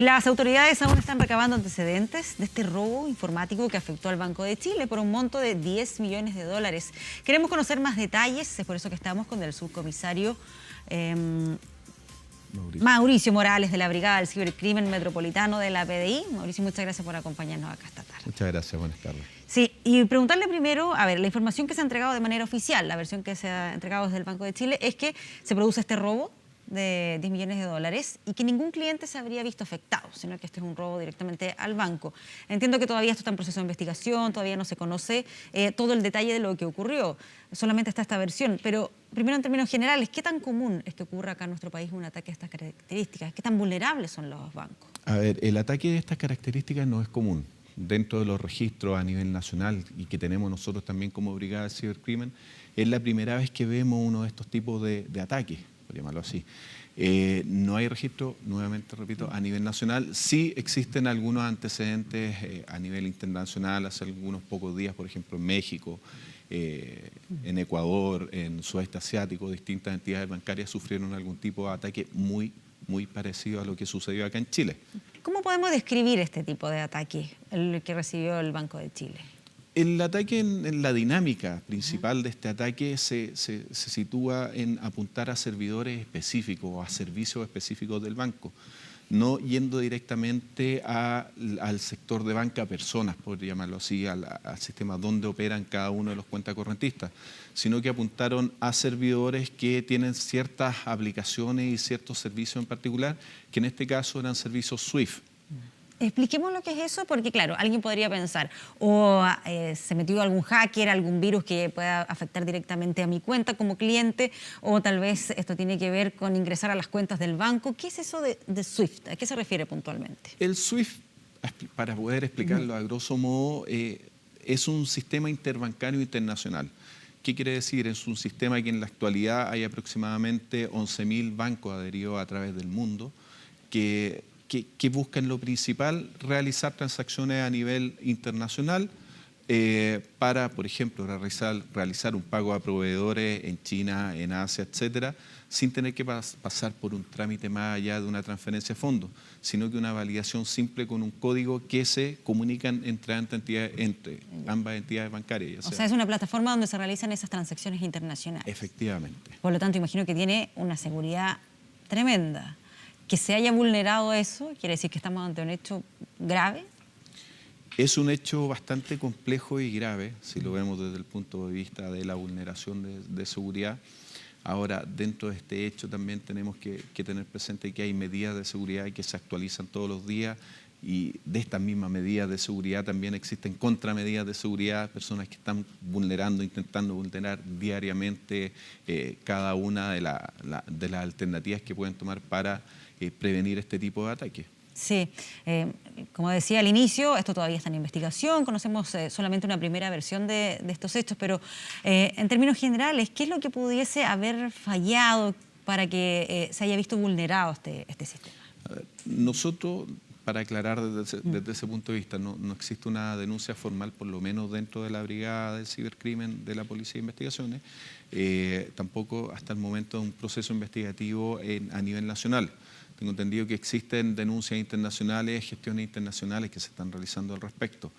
Las autoridades aún están recabando antecedentes de este robo informático que afectó al Banco de Chile por un monto de 10 millones de dólares. Queremos conocer más detalles, es por eso que estamos con el subcomisario Mauricio Morales de la Brigada del Cibercrimen Metropolitano de la PDI. Mauricio, muchas gracias por acompañarnos acá esta tarde. Muchas gracias, buenas tardes. Sí, y preguntarle primero, a ver, la información que se ha entregado de manera oficial, la versión que se ha entregado desde el Banco de Chile, es que se produce este robo de 10 millones de dólares y que ningún cliente se habría visto afectado, sino que este es un robo directamente al banco. Entiendo que todavía esto está en proceso de investigación, todavía no se conoce todo el detalle de lo que ocurrió, solamente está esta versión, pero primero en términos generales, ¿qué tan común es que ocurra acá en nuestro país un ataque de estas características? ¿Qué tan vulnerables son los bancos? A ver, el ataque de estas características no es común. Dentro de los registros a nivel nacional y que tenemos nosotros también como Brigada de Cibercrimen, es la primera vez que vemos uno de estos tipos de ataques, por llamarlo así. No hay registro, nuevamente repito, a nivel nacional. Sí existen algunos antecedentes a nivel internacional, hace algunos pocos días, por ejemplo, en México, en Ecuador, en Sudeste Asiático, distintas entidades bancarias sufrieron algún tipo de ataque muy parecido a lo que sucedió acá en Chile. ¿Cómo podemos describir este tipo de ataque, el que recibió el Banco de Chile? El ataque, en la dinámica principal de este ataque se sitúa en apuntar a servidores específicos o a servicios específicos del banco, no yendo directamente al sector de banca personas, por llamarlo así, al sistema donde operan cada uno de los cuentacorrentistas, sino que apuntaron a servidores que tienen ciertas aplicaciones y ciertos servicios en particular, que en este caso eran servicios SWIFT. Expliquemos lo que es eso, porque claro, alguien podría pensar, o se metió algún hacker, algún virus que pueda afectar directamente a mi cuenta como cliente, o tal vez esto tiene que ver con ingresar a las cuentas del banco. ¿Qué es eso de SWIFT? ¿A qué se refiere puntualmente? El SWIFT, para poder explicarlo a grosso modo, es un sistema interbancario internacional. ¿Qué quiere decir? Es un sistema que en la actualidad hay aproximadamente 11.000 bancos adheridos a través del mundo que buscan lo principal, realizar transacciones a nivel internacional para, por ejemplo, realizar un pago a proveedores en China, en Asia, etcétera, sin tener que pasar por un trámite más allá de una transferencia de fondos, sino que una validación simple con un código que se comunican entre ambas entidades bancarias. O sea, es una plataforma donde se realizan esas transacciones internacionales. Efectivamente. Por lo tanto, imagino que tiene una seguridad tremenda. Que se haya vulnerado eso, ¿quiere decir que estamos ante un hecho grave? Es un hecho bastante complejo y grave, si lo vemos desde el punto de vista de la vulneración de seguridad. Ahora, dentro de este hecho también tenemos que tener presente que hay medidas de seguridad que se actualizan todos los días, y de estas mismas medidas de seguridad también existen contramedidas de seguridad, personas que están intentando vulnerar diariamente cada una de las alternativas que pueden tomar para prevenir este tipo de ataques. Sí, como decía al inicio, esto todavía está en investigación, conocemos solamente una primera versión de estos hechos, pero en términos generales, ¿qué es lo que pudiese haber fallado para que se haya visto vulnerado este sistema? A ver, nosotros, para aclarar desde ese punto de vista, no existe una denuncia formal, por lo menos dentro de la Brigada del Cibercrimen de la Policía de Investigaciones, tampoco hasta el momento un proceso investigativo a nivel nacional. Tengo entendido que existen denuncias internacionales, gestiones internacionales que se están realizando al respecto.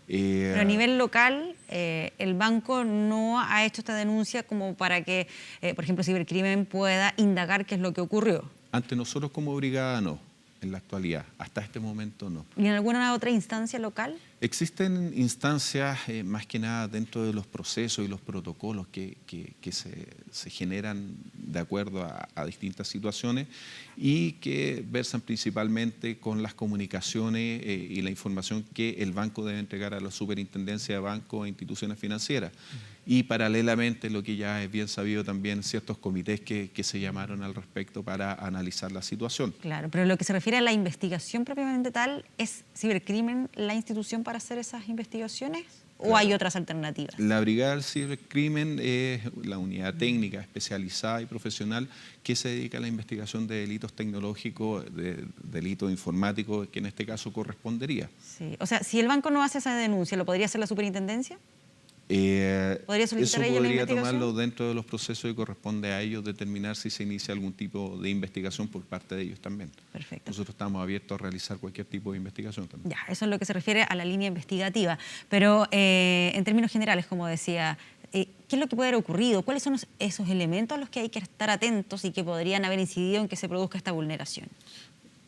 Pero a nivel local, el banco no ha hecho esta denuncia como para que, por ejemplo, Cibercrimen pueda indagar qué es lo que ocurrió. Ante nosotros como brigada no, en la actualidad, hasta este momento no. ¿Y en alguna otra instancia local? Existen instancias, más que nada dentro de los procesos y los protocolos que se generan de acuerdo a distintas situaciones y que versan principalmente con las comunicaciones y la información que el banco debe entregar a la superintendencia de bancos e instituciones financieras. Y paralelamente, lo que ya es bien sabido también, ciertos comités que se llamaron al respecto para analizar la situación. Claro, pero lo que se refiere a la investigación propiamente tal, ¿es Cibercrimen la institución para hacer esas investigaciones o claro, hay otras alternativas? La Brigada del Cibercrimen es la unidad técnica especializada y profesional que se dedica a la investigación de delitos tecnológicos, de delitos informáticos, que en este caso correspondería. Sí, o sea, si el banco no hace esa denuncia, ¿lo podría hacer la superintendencia? ¿Podría solicitar Eso ella la podría investigación? tomarlo dentro de los procesos y corresponde a ellos determinar si se inicia algún tipo de investigación por parte de ellos también. Perfecto. Nosotros estamos abiertos a realizar cualquier tipo de investigación también. Ya, eso es lo que se refiere a la línea investigativa. Pero en términos generales, como decía, ¿qué es lo que puede haber ocurrido? ¿Cuáles son esos elementos a los que hay que estar atentos y que podrían haber incidido en que se produzca esta vulneración?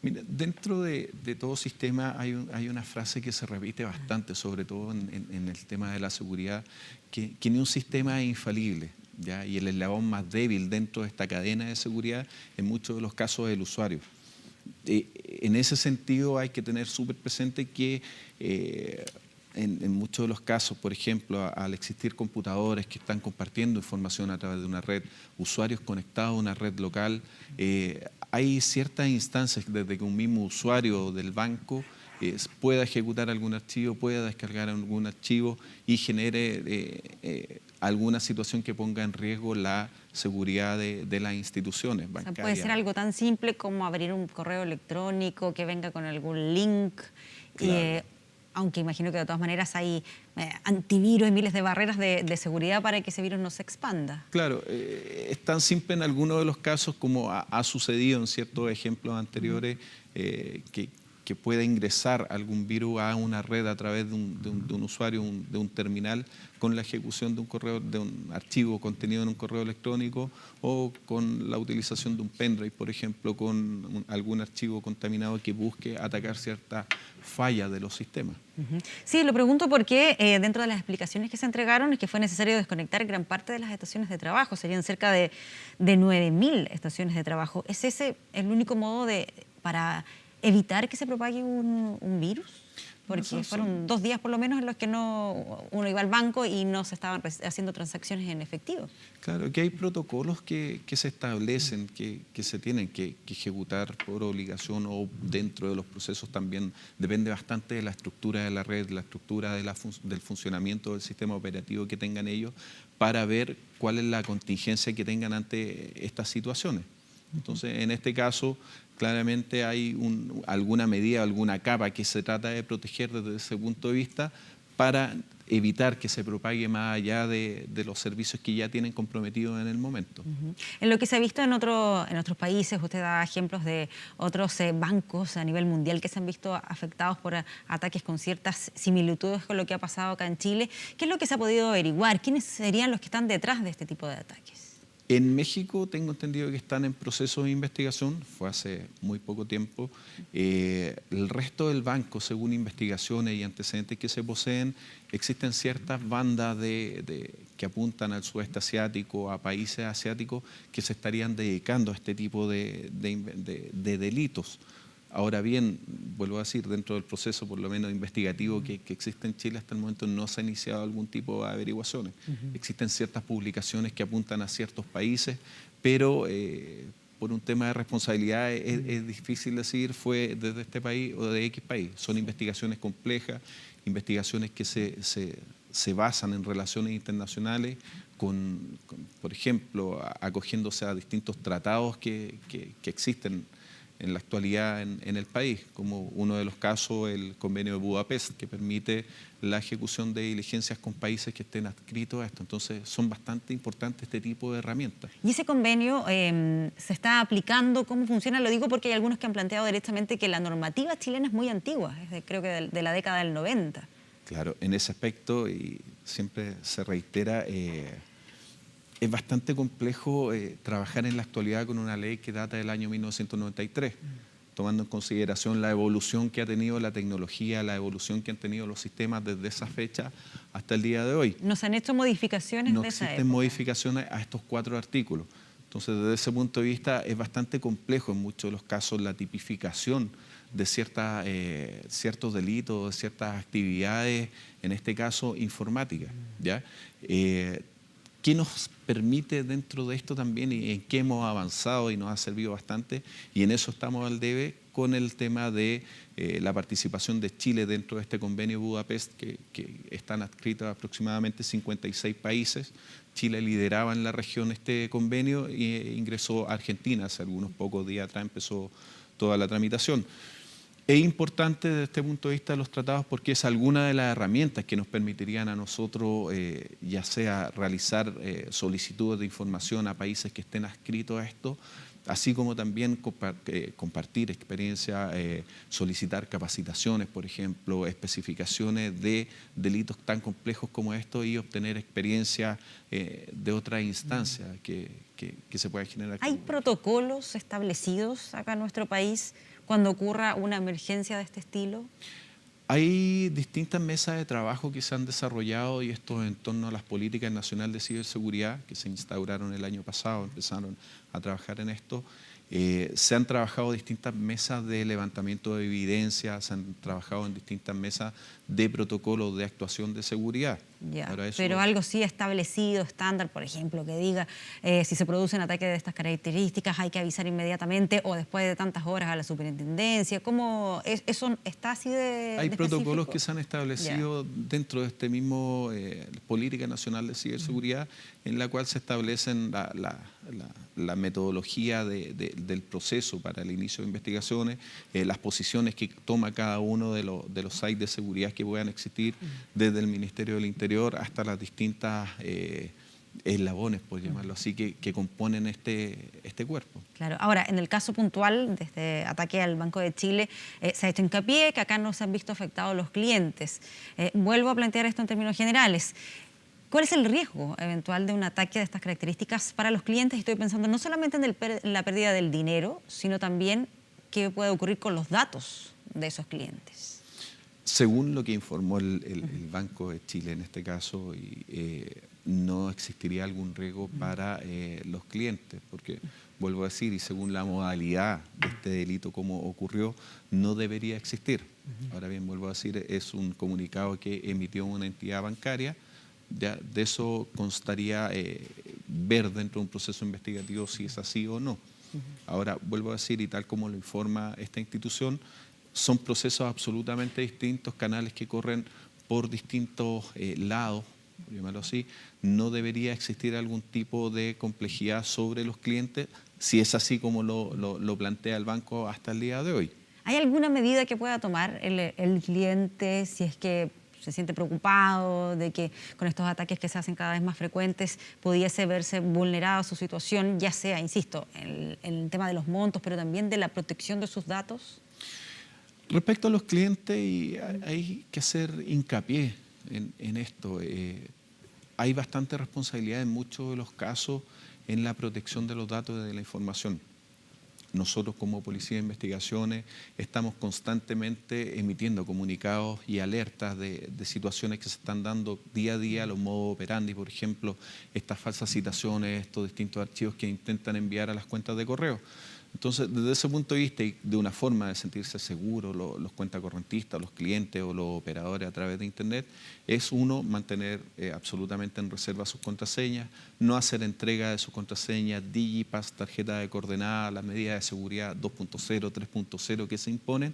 Mira, dentro de todo sistema hay una frase que se repite bastante, sobre todo en el tema de la seguridad, que ni un sistema es infalible, ¿ya? Y el eslabón más débil dentro de esta cadena de seguridad, en muchos de los casos, es el usuario. En ese sentido hay que tener súper presente que en muchos de los casos, por ejemplo, al existir computadores que están compartiendo información a través de una red, usuarios conectados a una red local, hay ciertas instancias desde que un mismo usuario del banco pueda ejecutar algún archivo, pueda descargar algún archivo y genere alguna situación que ponga en riesgo la seguridad de las instituciones bancarias. O sea, puede ser algo tan simple como abrir un correo electrónico que venga con algún link. Claro. Aunque imagino que de todas maneras hay antivirus y miles de barreras de seguridad para que ese virus no se expanda. Claro, es tan simple en algunos de los casos como ha sucedido en ciertos ejemplos anteriores, que pueda ingresar algún virus a una red a través de un usuario, de un terminal, con la ejecución de un correo, de un archivo contenido en un correo electrónico, o con la utilización de un pendrive, por ejemplo, con algún archivo contaminado que busque atacar cierta falla de los sistemas. Sí, lo pregunto porque dentro de las explicaciones que se entregaron es que fue necesario desconectar gran parte de las estaciones de trabajo. Serían cerca de 9.000 estaciones de trabajo. ¿Es ese el único modo para evitar que se propague un virus? Porque fueron 2 días por lo menos en los que uno iba al banco y no se estaban haciendo transacciones en efectivo. Claro, que hay protocolos que se establecen, que se tienen que ejecutar por obligación, o dentro de los procesos también depende bastante de la estructura de la red, la estructura del funcionamiento del sistema operativo que tengan ellos, para ver cuál es la contingencia que tengan ante estas situaciones. Entonces, en este caso, claramente hay alguna medida, alguna capa que se trata de proteger desde ese punto de vista para evitar que se propague más allá de los servicios que ya tienen comprometidos en el momento. En lo que se ha visto en otros países, usted da ejemplos de otros bancos a nivel mundial que se han visto afectados por ataques con ciertas similitudes con lo que ha pasado acá en Chile. ¿Qué es lo que se ha podido averiguar? ¿Quiénes serían los que están detrás de este tipo de ataques? En México tengo entendido que están en proceso de investigación, fue hace muy poco tiempo. El resto del banco, según investigaciones y antecedentes que se poseen, existen ciertas bandas que apuntan al sudeste asiático, a países asiáticos, que se estarían dedicando a este tipo de delitos. Ahora bien, vuelvo a decir, dentro del proceso, por lo menos investigativo, que existe en Chile hasta el momento, no se ha iniciado algún tipo de averiguaciones. Existen ciertas publicaciones que apuntan a ciertos países, pero por un tema de responsabilidad es difícil decir fue desde este país o de X país. Son investigaciones complejas, investigaciones que se basan en relaciones internacionales, por ejemplo, acogiéndose a distintos tratados que existen en la actualidad en el país, como uno de los casos el convenio de Budapest, que permite la ejecución de diligencias con países que estén adscritos a esto. Entonces son bastante importantes este tipo de herramientas. ¿Y ese convenio se está aplicando? ¿Cómo funciona? Lo digo porque hay algunos que han planteado directamente que la normativa chilena es muy antigua, creo que de la década del 90. Claro, en ese aspecto, y siempre se reitera, es bastante complejo trabajar en la actualidad con una ley que data del año 1993, tomando en consideración la evolución que ha tenido la tecnología, la evolución que han tenido los sistemas desde esa fecha hasta el día de hoy. ¿No se han hecho modificaciones de esa época? No existen modificaciones a estos 4 artículos. Entonces, desde ese punto de vista, es bastante complejo en muchos de los casos la tipificación de ciertos delitos, de ciertas actividades, en este caso informáticas, ¿ya? ¿Qué nos permite dentro de esto también y en qué hemos avanzado y nos ha servido bastante? Y en eso estamos al debe con el tema de la participación de Chile dentro de este convenio Budapest, que están adscritos aproximadamente 56 países. Chile lideraba en la región este convenio e ingresó a Argentina hace algunos pocos días atrás, empezó toda la tramitación. Es importante desde este punto de vista los tratados porque es alguna de las herramientas que nos permitirían a nosotros, ya sea realizar solicitudes de información a países que estén adscritos a esto, así como también compartir experiencia, solicitar capacitaciones, por ejemplo, especificaciones de delitos tan complejos como estos y obtener experiencia de otras instancias que se puedan generar. ¿Hay protocolos establecidos acá en nuestro país cuando ocurra una emergencia de este estilo? Hay distintas mesas de trabajo que se han desarrollado y esto en torno a las políticas nacionales de ciberseguridad que se instauraron el año pasado, empezaron a trabajar en esto. Se han trabajado distintas mesas de levantamiento de evidencia, se han trabajado en distintas mesas de protocolos de actuación de seguridad. Ya, pero algo sí establecido, estándar, por ejemplo, que diga si se produce un ataque de estas características hay que avisar inmediatamente o después de tantas horas a la superintendencia. ¿Cómo eso está así de Hay protocolos específico? que se han establecido dentro de este mismo Política Nacional de Ciberseguridad, en la cual se establecen la metodología del proceso para el inicio de investigaciones, las posiciones que toma cada uno de los sites de seguridad que puedan existir, desde el Ministerio del Interior hasta las distintas eslabones, por llamarlo así, que componen este cuerpo. Claro. Ahora, en el caso puntual de este ataque al Banco de Chile, se ha hecho hincapié que acá no se han visto afectados los clientes. Vuelvo a plantear esto en términos generales. ¿Cuál es el riesgo eventual de un ataque de estas características para los clientes? Estoy pensando no solamente en la pérdida del dinero, sino también qué puede ocurrir con los datos de esos clientes. Según lo que informó el Banco de Chile en este caso, no existiría algún riesgo para los clientes, porque vuelvo a decir, y según la modalidad de este delito como ocurrió, no debería existir. Ahora bien, vuelvo a decir, es un comunicado que emitió una entidad bancaria, ya de eso constaría ver dentro de un proceso investigativo si es así o no. Ahora, vuelvo a decir, y tal como lo informa esta institución, son procesos absolutamente distintos, canales que corren por distintos lados, por llamarlo así. No debería existir algún tipo de complejidad sobre los clientes, si es así como lo plantea el banco hasta el día de hoy. ¿Hay alguna medida que pueda tomar el cliente si es que se siente preocupado de que con estos ataques que se hacen cada vez más frecuentes pudiese verse vulnerada su situación, ya sea, insisto, en el tema de los montos, pero también de la protección de sus datos? Respecto a los clientes, hay que hacer hincapié en esto. Hay bastante responsabilidad en muchos de los casos en la protección de los datos y de la información. Nosotros como Policía de Investigaciones estamos constantemente emitiendo comunicados y alertas de situaciones que se están dando día a día, los modos operandi, por ejemplo, estas falsas citaciones, estos distintos archivos que intentan enviar a las cuentas de correo. Entonces, desde ese punto de vista y de una forma de sentirse seguro, los cuentacorrentistas, los clientes o los operadores a través de Internet, es uno, mantener absolutamente en reserva sus contraseñas, no hacer entrega de sus contraseñas, digipass, tarjeta de coordenadas, las medidas de seguridad 2.0, 3.0 que se imponen,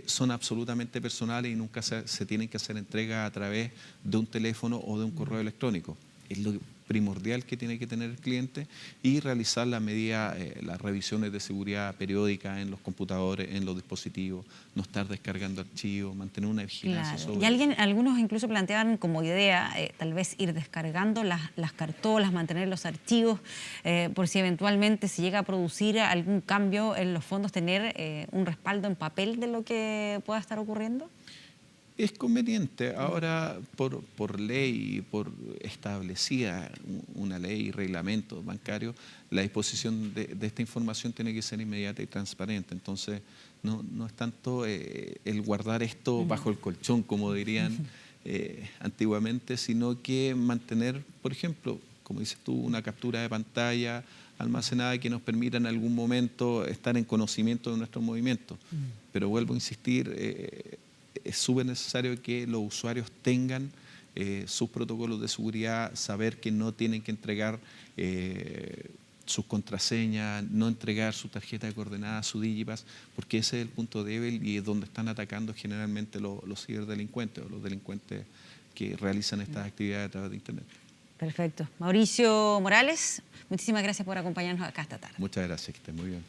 son absolutamente personales y nunca se tienen que hacer entrega a través de un teléfono o de un correo electrónico. Es lo primordial que tiene que tener el cliente y realizar las revisiones de seguridad periódicas en los computadores, en los dispositivos, no estar descargando archivos, mantener una vigilancia sobre... Y algunos incluso planteaban como idea tal vez ir descargando las cartolas, mantener los archivos, por si eventualmente se llega a producir algún cambio en los fondos, tener un respaldo en papel de lo que pueda estar ocurriendo. Es conveniente. Ahora, por ley, por establecida una ley y reglamento bancario, la disposición de esta información tiene que ser inmediata y transparente. Entonces, no es tanto el guardar esto bajo el colchón, como dirían antiguamente, sino que mantener, por ejemplo, como dices tú, una captura de pantalla almacenada que nos permita en algún momento estar en conocimiento de nuestros movimientos. Pero vuelvo a insistir, es súper necesario que los usuarios tengan sus protocolos de seguridad, saber que no tienen que entregar sus contraseñas, no entregar su tarjeta de coordenadas, su digipass, porque ese es el punto débil y es donde están atacando generalmente los ciberdelincuentes o los delincuentes que realizan estas actividades a través de Internet. Perfecto. Mauricio Morales, muchísimas gracias por acompañarnos acá esta tarde. Muchas gracias, que estén muy bien.